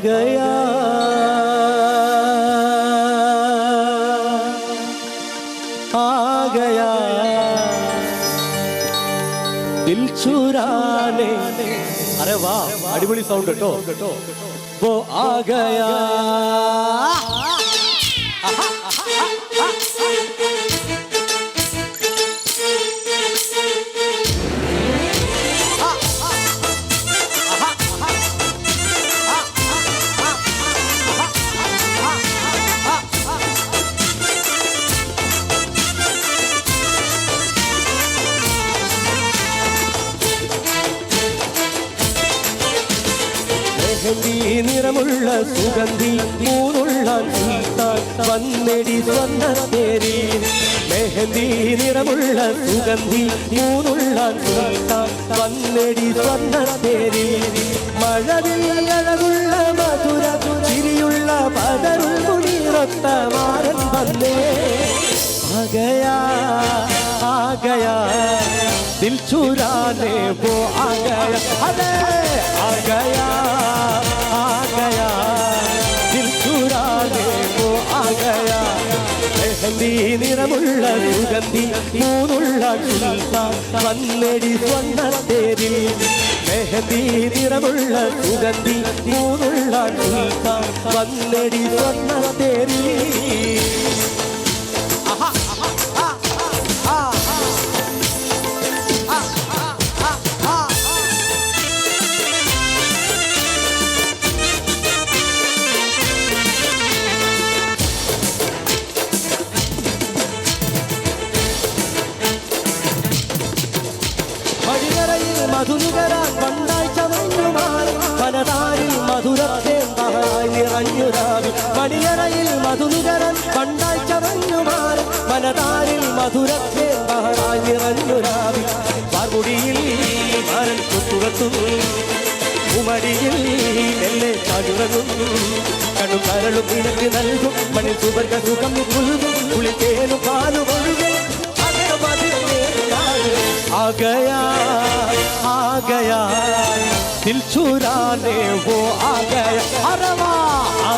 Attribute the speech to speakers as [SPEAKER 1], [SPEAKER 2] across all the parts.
[SPEAKER 1] गया आ गया दिल चुराने अरे वाह अടിപൊളി സൗണ്ട് കേട്ടോ वो आ गया നിറമുള്ള സുഗന്ധി മൂന്നുള്ള സുൽത്താൻ വന്നെടി സ്വർണ്ണത്തേരി മെഹന്തി നിറമുള്ള സുഗന്ധി മൂന്നുള്ള സുൽത്താൻ വന്നെടി സ്വർണ്ണത്തേരി മഴവിൽ അഴകുള്ള മധുര ചിരിയുള്ള പതറും കുളിരൊത്ത മാരൻ വന്നേ आ गया दिल चुराने वो आ गया अरे आ गया दिल चुराने वो आ गया मेहंदी निरमुള്ള സുഗന്ധി മൂന്നുള്ള സുൽത്താൻ വന്നെടി സ്വർണ്ണത്തേരിൽ മെഹന്തി നിറമുള്ള സുഗന്ധി മൂന്നുള്ള സുൽത്താൻ വന്നെടി സ്വർണ്ണത്തേരിൽ മധുനുകരാൻ പണ്ടായി ചമഞ്ഞുമാറി പലതാരിൽ മധുരത്തെ നിറഞ്ഞുരാവി മണിയറയിൽ മധുനുകരൻ പണ്ടായി ചമഞ്ഞുമാറി പലതാരിൽ മധുരത്തെ നിറഞ്ഞുരാവി പാർമുടിയിൽ മാരൻ കുത്തുറത്തും ഉമടിയിൽ എന്നെ ചാടുറങ്ങും കണ്ണും കരളും നിനക്ക് നൽകും മണി സുവർഗ സുഖം പുൽകും കുളിക്കേനും പാലും ഒഴുകും आ गया दिल चुराने वो आ गया अरे वाह आ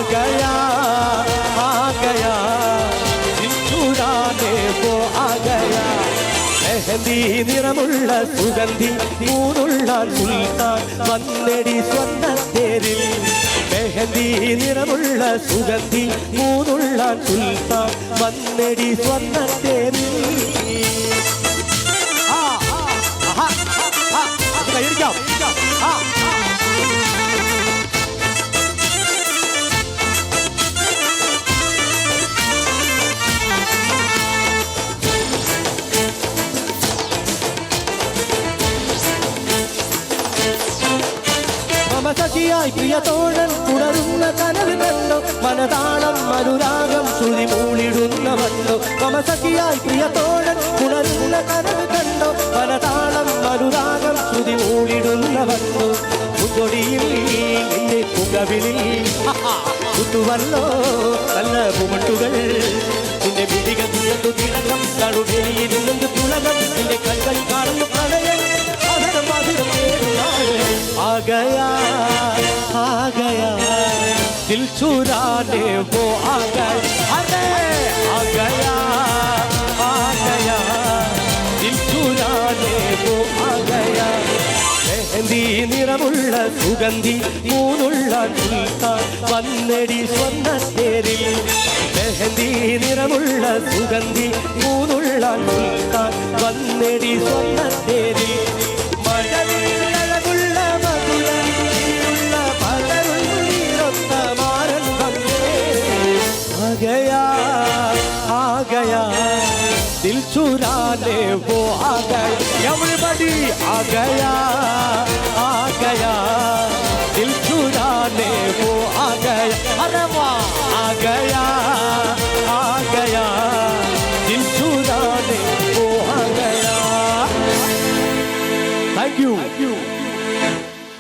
[SPEAKER 1] गया दिल चुराने वो आ गया मेहंदी निरमुള്ള സുഗന്ധി മൂന്നുള്ള സുൽത്താൻ വന്നെടി സ്വർണ്ണത്തേരിൽ മെഹന്തി നിറമുള്ള സുഗന്ധി മൂന്നുള്ള സുൽത്താൻ വന്നെടി സ്വർണ്ണത്തേരിൽ കൈയടിക്കാം മമസഖിയായി പ്രിയതോഴൻ തുടരുന്ന കനവ് കണ്ടോ മനതാളം അനുരാഗം ശ്രുതി മൂളിടുന്ന വന്നോ മമസഖിയായി പ്രിയതോഴൻ തുടരുന്ന കനവ് കണ്ടോ മനതാളം അനുരാഗം ശ്രുതി മൂളിടുന്ന വന്നോ മുൻകൊടിയിൽ നിന്നെ പുകവിളിൽ കുത്തുവല്ലോ നല്ല പൂമട്ടുകൾ നിന്റെ വിധികൾ തുറന്നു കിടക്കം കടുകയിൽ നിന്ന് പുളകം നിന്റെ കൈകൾ കാണുന്നു പ്രണയം आ गया दिल चुराने वो आ गया अरे आ गया दिल चुराने वो आ गया मेहंदी निरमुള്ള സുഗന്ധി മൂന്നുള്ള സുൽത്താൻ വന്നെടി സ്വർണ്ണത്തേരിൽ മെഹന്തി നിറമുള്ള സുഗന്ധി മൂന്നുള്ള സുൽത്താൻ വന്നെടി സ്വർണ്ണത്തേരിൽ आ गया दिल चुराने वो आ गया एवरीबॉडी आ गया दिल चुराने वो आ गया अरे वाह आ गया